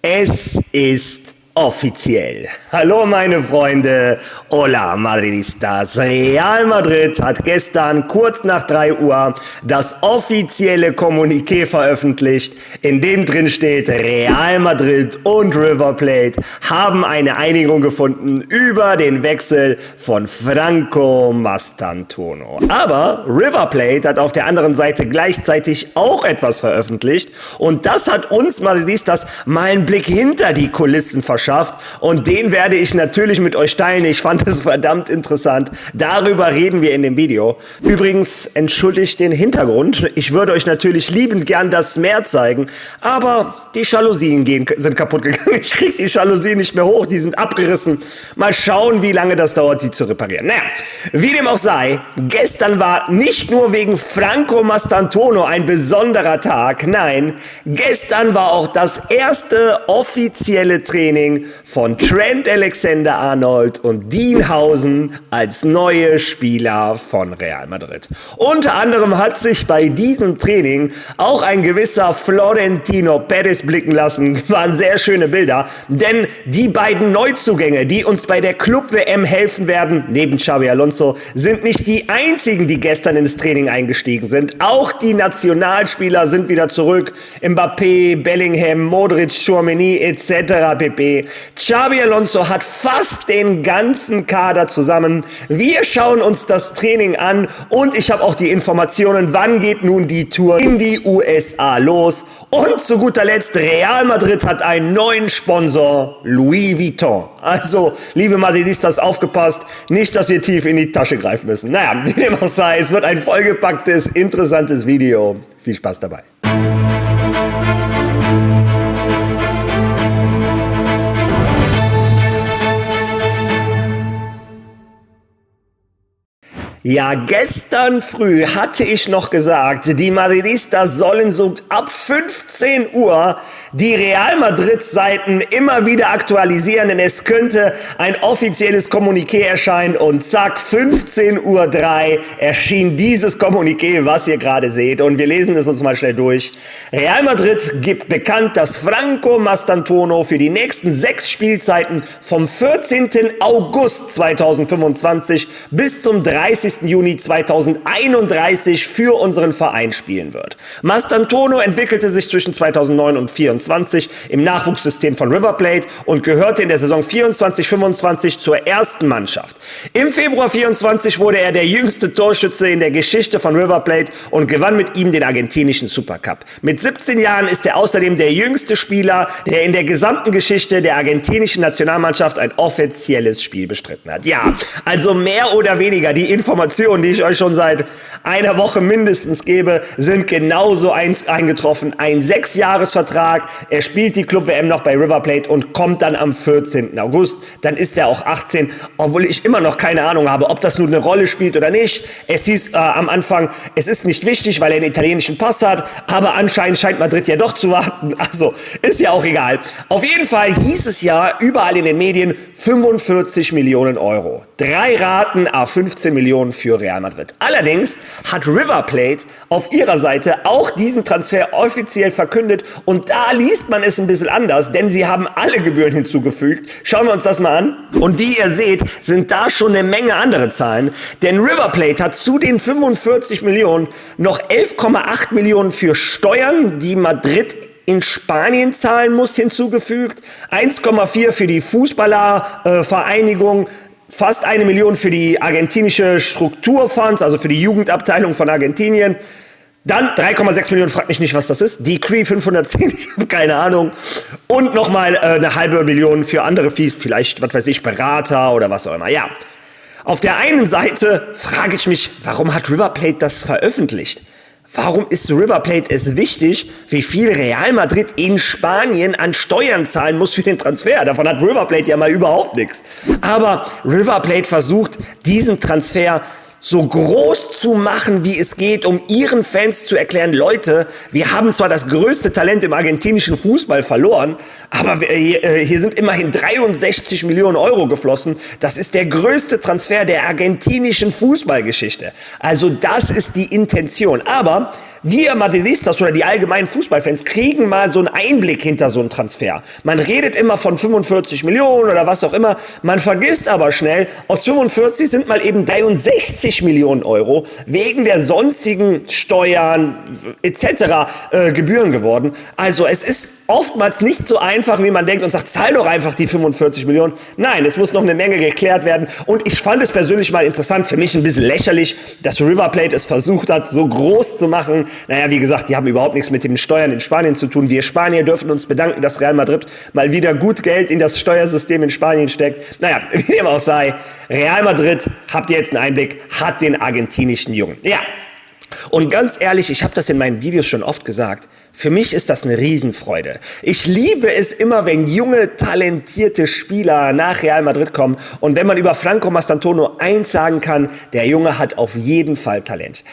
Es ist offiziell. Hallo meine Freunde, hola Madridistas. Real Madrid hat gestern kurz nach 3 Uhr das offizielle Kommuniqué veröffentlicht, in dem drin steht, Real Madrid und River Plate haben eine Einigung gefunden über den Wechsel von Franco Mastantuono. Aber River Plate hat auf der anderen Seite gleichzeitig auch etwas veröffentlicht und das hat uns Madridistas mal einen Blick hinter die Kulissen verschafft. Und den werde ich natürlich mit euch teilen. Ich fand es verdammt interessant. Darüber reden wir in dem Video. Übrigens, entschuldigt den Hintergrund. Ich würde euch natürlich liebend gern das Meer zeigen, aber die Jalousien sind kaputt gegangen. Ich kriege die Jalousien nicht mehr hoch, die sind abgerissen. Mal schauen, wie lange das dauert, die zu reparieren. Naja, wie dem auch sei, gestern war nicht nur wegen Franco Mastantuono ein besonderer Tag. Nein, gestern war auch das erste offizielle Training von Trent Alexander-Arnold und Dean Housen als neue Spieler von Real Madrid. Unter anderem hat sich bei diesem Training auch ein gewisser Florentino Perez blicken lassen. Waren sehr schöne Bilder, denn die beiden Neuzugänge, die uns bei der Club-WM helfen werden, neben Xabi Alonso, sind nicht die einzigen, die gestern ins Training eingestiegen sind. Auch die Nationalspieler sind wieder zurück. Mbappé, Bellingham, Modric, Tchouaméni etc. pp. Xabi Alonso hat fast den ganzen Kader zusammen. Wir schauen uns das Training an und ich habe auch die Informationen, wann geht nun die Tour in die USA los. Und zu guter Letzt, Real Madrid hat einen neuen Sponsor, Louis Vuitton. Also, liebe Madridistas, aufgepasst, nicht, dass wir tief in die Tasche greifen müssen. Naja, wie dem auch sei, es wird ein vollgepacktes, interessantes Video. Viel Spaß dabei. Ja, gestern früh hatte ich noch gesagt, die Madridistas sollen so ab 15 Uhr die Real Madrid-Seiten immer wieder aktualisieren, denn es könnte ein offizielles Kommuniqué erscheinen und zack, 15:03 Uhr erschien dieses Kommuniqué, was ihr gerade seht und wir lesen es uns mal schnell durch. Real Madrid gibt bekannt, dass Franco Mastantuono für die nächsten 6 Spielzeiten vom 14. August 2025 bis zum 30. Juni 2031 für unseren Verein spielen wird. Mastantuono entwickelte sich zwischen 2009 und 2024 im Nachwuchssystem von River Plate und gehörte in der Saison 24/25 zur ersten Mannschaft. Im Februar 24 wurde er der jüngste Torschütze in der Geschichte von River Plate und gewann mit ihm den argentinischen Supercup. Mit 17 Jahren ist er außerdem der jüngste Spieler, der in der gesamten Geschichte der argentinischen Nationalmannschaft ein offizielles Spiel bestritten hat. Ja, also mehr oder weniger die Informationen, die ich euch schon seit einer Woche mindestens gebe, sind genauso eingetroffen. Ein 6-Jahres-Vertrag, er spielt die Club-WM noch bei River Plate und kommt dann am 14. August. Dann ist er auch 18, obwohl ich immer noch keine Ahnung habe, ob das nun eine Rolle spielt oder nicht. Es hieß am Anfang, es ist nicht wichtig, weil er einen italienischen Pass hat, aber anscheinend scheint Madrid ja doch zu warten. Also, ist ja auch egal. Auf jeden Fall hieß es ja überall in den Medien 45 Millionen Euro. 3 Raten, 15 Millionen für Real Madrid. Allerdings hat River Plate auf ihrer Seite auch diesen Transfer offiziell verkündet und da liest man es ein bisschen anders, denn sie haben alle Gebühren hinzugefügt. Schauen wir uns das mal an. Und wie ihr seht, sind da schon eine Menge andere Zahlen, denn River Plate hat zu den 45 Millionen noch 11,8 Millionen für Steuern, die Madrid in Spanien zahlen muss, hinzugefügt. 1,4 für die Fußballervereinigung, fast 1 Million für die argentinische Strukturfonds, also für die Jugendabteilung von Argentinien. Dann 3,6 Millionen, fragt mich nicht, was das ist. Decree 510, ich habe keine Ahnung. Und nochmal eine halbe Million für andere Fees, vielleicht, was weiß ich, Berater oder was auch immer. Ja, auf der einen Seite frage ich mich, warum hat River Plate das veröffentlicht? Warum ist River Plate es wichtig, wie viel Real Madrid in Spanien an Steuern zahlen muss für den Transfer? Davon hat River Plate ja mal überhaupt nichts. Aber River Plate versucht, diesen Transfer so groß zu machen, wie es geht, um ihren Fans zu erklären, Leute, wir haben zwar das größte Talent im argentinischen Fußball verloren, aber hier sind immerhin 63 Millionen Euro geflossen. Das ist der größte Transfer der argentinischen Fußballgeschichte. Also das ist die Intention. Aber wir Madridistas oder die allgemeinen Fußballfans kriegen mal so einen Einblick hinter so einen Transfer. Man redet immer von 45 Millionen oder was auch immer. Man vergisst aber schnell, aus 45 sind mal eben 63 Millionen Euro wegen der sonstigen Steuern etc. Gebühren geworden. Also es ist oftmals nicht so einfach, wie man denkt und sagt, zahl doch einfach die 45 Millionen. Nein, es muss noch eine Menge geklärt werden. Und ich fand es persönlich mal interessant, für mich ein bisschen lächerlich, dass River Plate es versucht hat, so groß zu machen. Naja, wie gesagt, die haben überhaupt nichts mit den Steuern in Spanien zu tun. Wir Spanier dürfen uns bedanken, dass Real Madrid mal wieder gut Geld in das Steuersystem in Spanien steckt. Naja, wie dem auch sei, Real Madrid, habt ihr jetzt einen Einblick, hat den argentinischen Jungen. Ja. Und ganz ehrlich, ich habe das in meinen Videos schon oft gesagt, für mich ist das eine Riesenfreude. Ich liebe es immer, wenn junge, talentierte Spieler nach Real Madrid kommen und wenn man über Franco Mastantuono eins sagen kann, der Junge hat auf jeden Fall Talent.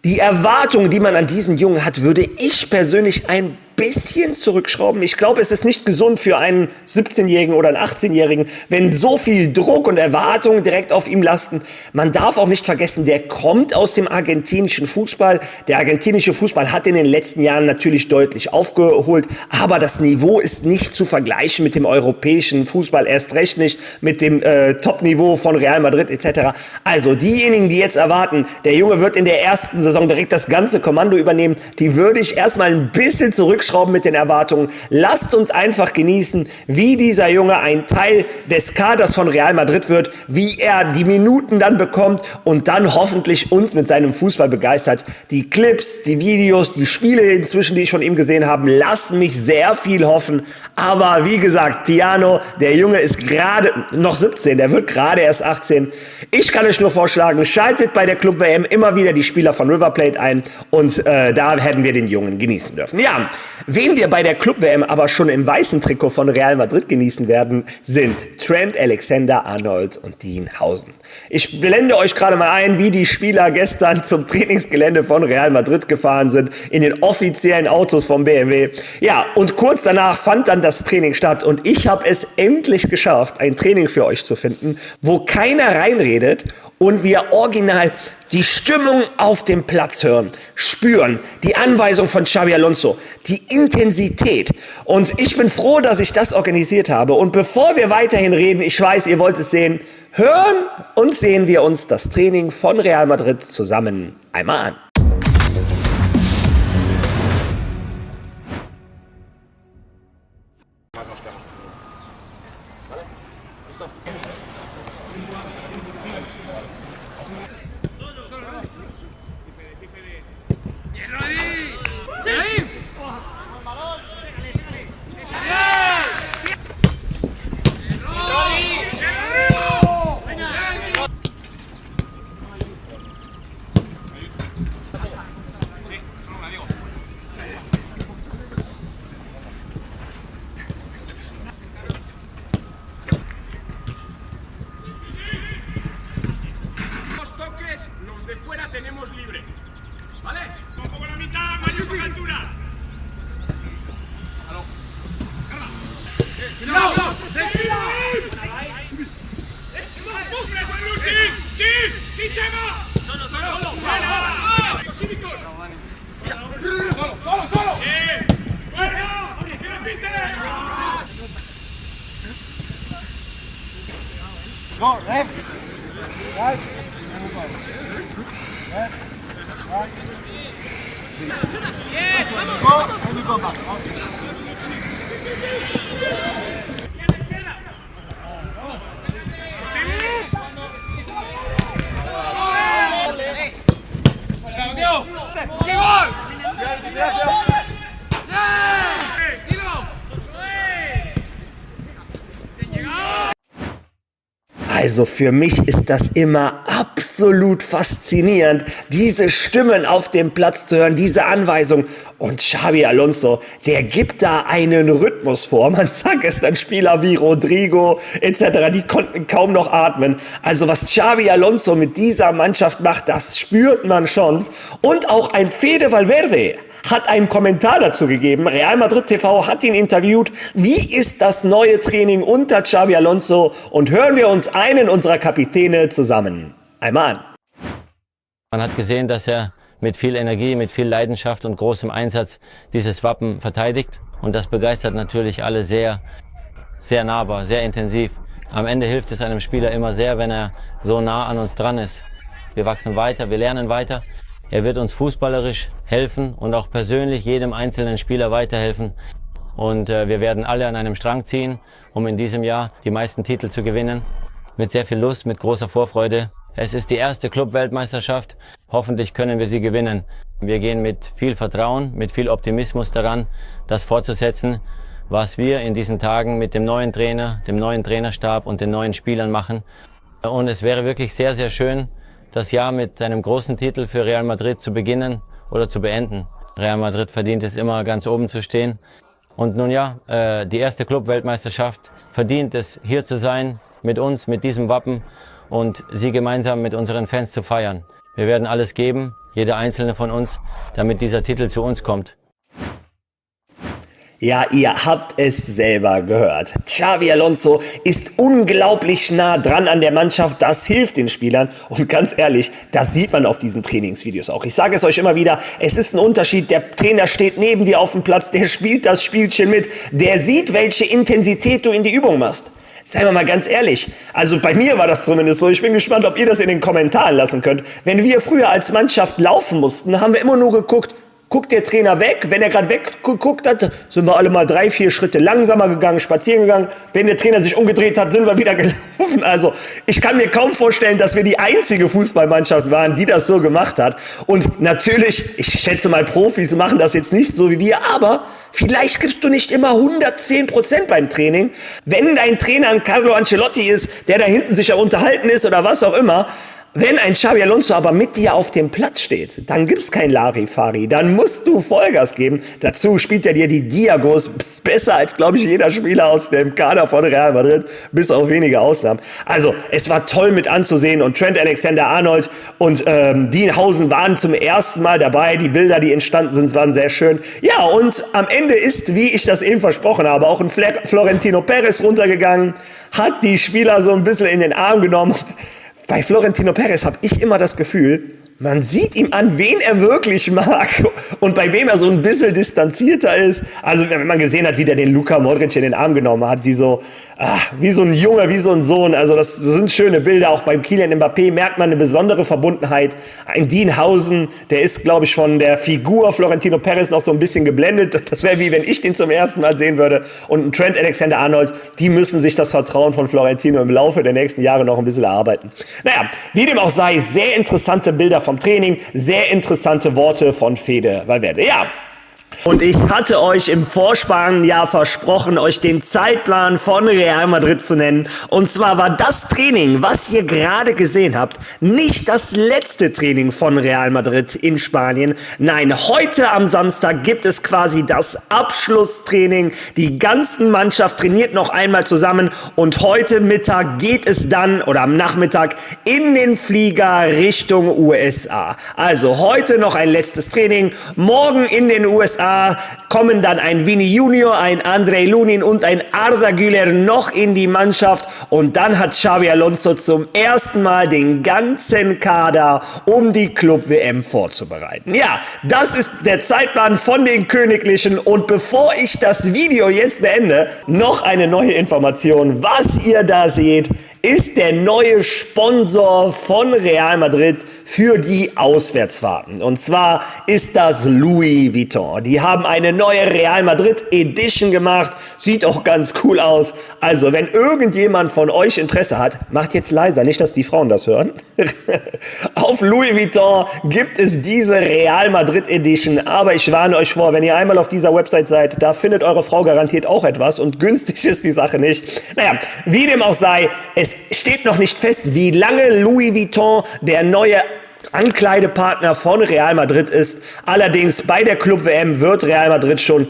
Die Erwartungen, die man an diesen Jungen hat, würde ich persönlich ein bisschen zurückschrauben. Ich glaube, es ist nicht gesund für einen 17-Jährigen oder einen 18-Jährigen, wenn so viel Druck und Erwartungen direkt auf ihm lasten. Man darf auch nicht vergessen, der kommt aus dem argentinischen Fußball. Der argentinische Fußball hat in den letzten Jahren natürlich deutlich aufgeholt, aber das Niveau ist nicht zu vergleichen mit dem europäischen Fußball, erst recht nicht mit dem Top-Niveau von Real Madrid etc. Also diejenigen, die jetzt erwarten, der Junge wird in der ersten Saison direkt das ganze Kommando übernehmen, die würde ich erstmal ein bisschen zurückschrauben mit den Erwartungen. Lasst uns einfach genießen, wie dieser Junge ein Teil des Kaders von Real Madrid wird, wie er die Minuten dann bekommt und dann hoffentlich uns mit seinem Fußball begeistert. Die Clips, die Videos, die Spiele inzwischen, die ich von ihm gesehen habe, lassen mich sehr viel hoffen. Aber wie gesagt, Piano, der Junge ist gerade noch 17, der wird gerade erst 18. Ich kann euch nur vorschlagen, schaltet bei der Club-WM immer wieder die Spieler von River Plate ein und da werden wir den Jungen genießen dürfen. Ja, wen wir bei der Club-WM aber schon im weißen Trikot von Real Madrid genießen werden, sind Trent Alexander-Arnold und Dean Howson. Ich blende euch gerade mal ein, wie die Spieler gestern zum Trainingsgelände von Real Madrid gefahren sind, in den offiziellen Autos vom BMW. Ja, und kurz danach fand dann das Training statt und ich habe es endlich geschafft, ein Training für euch zu finden, wo keiner reinredet und wir original die Stimmung auf dem Platz hören, spüren, die Anweisung von Xabi Alonso, die Intensität. Und ich bin froh, dass ich das organisiert habe. Und bevor wir weiterhin reden, ich weiß, ihr wollt es sehen, hören und sehen wir uns das Training von Real Madrid zusammen einmal an. Tenemos libre, ¿vale? Un poco la mitad, mayor con altura. ¡Cuidado! ¡Seguida! ¡Sí! ¡Sí, Chema! ¡Solo! ¡Sí, Víctor! ¡Solo! ¡Sí! ¡Bueno! ¡Que repite! Go, left! Right! Go, and you go back. Also für mich ist das immer absolut faszinierend, diese Stimmen auf dem Platz zu hören, diese Anweisung. Und Xabi Alonso, der gibt da einen Rhythmus vor. Man sagt es dann Spieler wie Rodrigo etc., die konnten kaum noch atmen. Also was Xabi Alonso mit dieser Mannschaft macht, das spürt man schon. Und auch ein Fede Valverde hat einen Kommentar dazu gegeben. Real Madrid TV hat ihn interviewt. Wie ist das neue Training unter Xabi Alonso? Und hören wir uns einen unserer Kapitäne zusammen einmal an. Man hat gesehen, dass er mit viel Energie, mit viel Leidenschaft und großem Einsatz dieses Wappen verteidigt. Und das begeistert natürlich alle sehr, sehr nahbar, sehr intensiv. Am Ende hilft es einem Spieler immer sehr, wenn er so nah an uns dran ist. Wir wachsen weiter, wir lernen weiter. Er wird uns fußballerisch helfen und auch persönlich jedem einzelnen Spieler weiterhelfen. Und wir werden alle an einem Strang ziehen, um in diesem Jahr die meisten Titel zu gewinnen. Mit sehr viel Lust, mit großer Vorfreude. Es ist die erste Club-Weltmeisterschaft. Hoffentlich können wir sie gewinnen. Wir gehen mit viel Vertrauen, mit viel Optimismus daran, das fortzusetzen, was wir in diesen Tagen mit dem neuen Trainer, dem neuen Trainerstab und den neuen Spielern machen. Und es wäre wirklich sehr, sehr schön, das Jahr mit einem großen Titel für Real Madrid zu beginnen oder zu beenden. Real Madrid verdient es immer, ganz oben zu stehen. Und nun ja, die erste Club-Weltmeisterschaft verdient es, hier zu sein, mit uns, mit diesem Wappen und sie gemeinsam mit unseren Fans zu feiern. Wir werden alles geben, jeder einzelne von uns, damit dieser Titel zu uns kommt. Ja, ihr habt es selber gehört. Xabi Alonso ist unglaublich nah dran an der Mannschaft. Das hilft den Spielern. Und ganz ehrlich, das sieht man auf diesen Trainingsvideos auch. Ich sage es euch immer wieder, es ist ein Unterschied. Der Trainer steht neben dir auf dem Platz, der spielt das Spielchen mit, der sieht, welche Intensität du in die Übung machst. Seien wir mal ganz ehrlich, also bei mir war das zumindest so, ich bin gespannt, ob ihr das in den Kommentaren lassen könnt. Wenn wir früher als Mannschaft laufen mussten, haben wir immer nur geguckt, guckt der Trainer weg? Wenn er gerade weggeguckt hat, sind wir alle mal 3-4 Schritte langsamer gegangen, spazieren gegangen. Wenn der Trainer sich umgedreht hat, sind wir wieder gelaufen. Also ich kann mir kaum vorstellen, dass wir die einzige Fußballmannschaft waren, die das so gemacht hat. Und natürlich, ich schätze mal, Profis machen das jetzt nicht so wie wir, aber vielleicht gibst du nicht immer 110% beim Training. Wenn dein Trainer ein Carlo Ancelotti ist, der da hinten sich ja unterhalten ist oder was auch immer, wenn ein Xabi Alonso aber mit dir auf dem Platz steht, dann gibt's kein Larifari, dann musst du Vollgas geben. Dazu spielt er dir die Diagos besser als, glaube ich, jeder Spieler aus dem Kader von Real Madrid, bis auf wenige Ausnahmen. Also, es war toll mit anzusehen und Trent Alexander-Arnold und Dienhausen waren zum ersten Mal dabei. Die Bilder, die entstanden sind, waren sehr schön. Ja, und am Ende ist, wie ich das eben versprochen habe, auch ein Florentino Perez runtergegangen, hat die Spieler so ein bisschen in den Arm genommen. Bei Florentino Perez habe ich immer das Gefühl, man sieht ihm an, wen er wirklich mag und bei wem er so ein bisschen distanzierter ist. Also wenn man gesehen hat, wie der den Luka Modric in den Arm genommen hat, wie so ein Junge, wie so ein Sohn. Also das sind schöne Bilder. Auch beim Kylian Mbappé merkt man eine besondere Verbundenheit. Ein Dienhausen, der ist, glaube ich, von der Figur Florentino Perez noch so ein bisschen geblendet. Das wäre wie wenn ich den zum ersten Mal sehen würde. Und ein Trent Alexander-Arnold, die müssen sich das Vertrauen von Florentino im Laufe der nächsten Jahre noch ein bisschen erarbeiten. Naja, wie dem auch sei, sehr interessante Bilder vom Training, sehr interessante Worte von Fede Valverde. Ja. Und ich hatte euch im Vorspann ja versprochen, euch den Zeitplan von Real Madrid zu nennen. Und zwar war das Training, was ihr gerade gesehen habt, nicht das letzte Training von Real Madrid in Spanien. Nein, heute am Samstag gibt es quasi das Abschlusstraining. Die ganze Mannschaft trainiert noch einmal zusammen und heute Mittag geht es dann, oder am Nachmittag, in den Flieger Richtung USA. Also heute noch ein letztes Training, morgen in den USA kommen dann ein Vini Junior, ein Andrei Lunin und ein Arda Güler noch in die Mannschaft und dann hat Xabi Alonso zum ersten Mal den ganzen Kader, um die Club-WM vorzubereiten. Ja, das ist der Zeitplan von den Königlichen und bevor ich das Video jetzt beende, noch eine neue Information. Was ihr da seht, ist der neue Sponsor von Real Madrid für die Auswärtsfahrten. Und zwar ist das Louis Vuitton. Die haben eine neue Real Madrid Edition gemacht. Sieht auch ganz cool aus. Also, wenn irgendjemand von euch Interesse hat, macht jetzt leiser, nicht, dass die Frauen das hören. Auf Louis Vuitton gibt es diese Real Madrid Edition. Aber ich warne euch vor, wenn ihr einmal auf dieser Website seid, da findet eure Frau garantiert auch etwas. Und günstig ist die Sache nicht. Naja, wie dem auch sei, es steht noch nicht fest, wie lange Louis Vuitton der neue Ankleidepartner von Real Madrid ist. Allerdings bei der Club-WM wird Real Madrid schon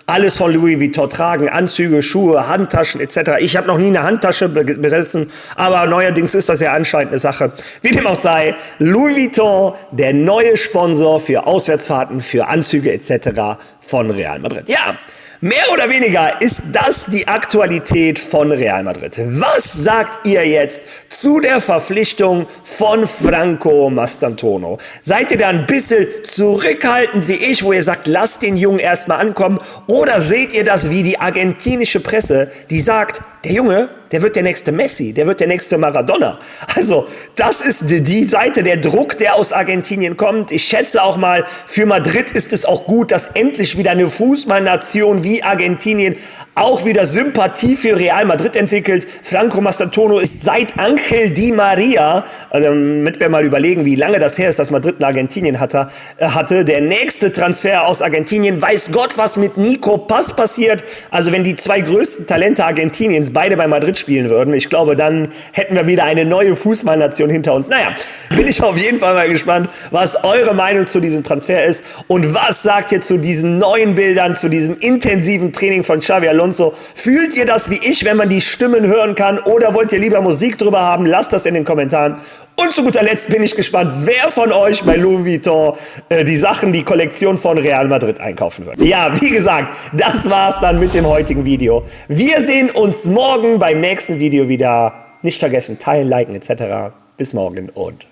alles von Louis Vuitton tragen, Anzüge, Schuhe, Handtaschen etc. Ich habe noch nie eine Handtasche besessen, aber neuerdings ist das ja anscheinend eine Sache. Wie dem auch sei, Louis Vuitton, der neue Sponsor für Auswärtsfahrten, für Anzüge etc. von Real Madrid. Ja, Mehr oder weniger ist das die Aktualität von Real Madrid. Was sagt ihr jetzt zu der Verpflichtung von Franco Mastantuono? Seid ihr da ein bisschen zurückhaltend wie ich, wo ihr sagt, lasst den Jungen erstmal ankommen? Oder seht ihr das wie die argentinische Presse, die sagt, der Junge, der wird der nächste Messi, der wird der nächste Maradona. Also das ist die Seite, der Druck, der aus Argentinien kommt. Ich schätze auch mal, für Madrid ist es auch gut, dass endlich wieder eine Fußballnation wie Argentinien auch wieder Sympathie für Real Madrid entwickelt. Franco Mastantuono ist seit Ángel Di María, also damit wir mal überlegen, wie lange das her ist, dass Madrid in Argentinien hatte, der nächste Transfer aus Argentinien. Weiß Gott, was mit Nico Paz passiert. Also wenn die zwei größten Talente Argentiniens beide bei Madrid spielen würden, ich glaube, dann hätten wir wieder eine neue Fußballnation hinter uns. Naja, bin ich auf jeden Fall mal gespannt, was eure Meinung zu diesem Transfer ist und was sagt ihr zu diesen neuen Bildern, zu diesem intensiven Training von Xabi Alonso. Fühlt ihr das wie ich, wenn man die Stimmen hören kann, oder wollt ihr lieber Musik drüber haben? Lasst das in den Kommentaren. Und zu guter Letzt bin ich gespannt, wer von euch bei Louis Vuitton die Kollektion von Real Madrid einkaufen wird. Ja, wie gesagt, das war's dann mit dem heutigen Video. Wir sehen uns morgen beim nächsten Video wieder. Nicht vergessen, teilen, liken etc. Bis morgen und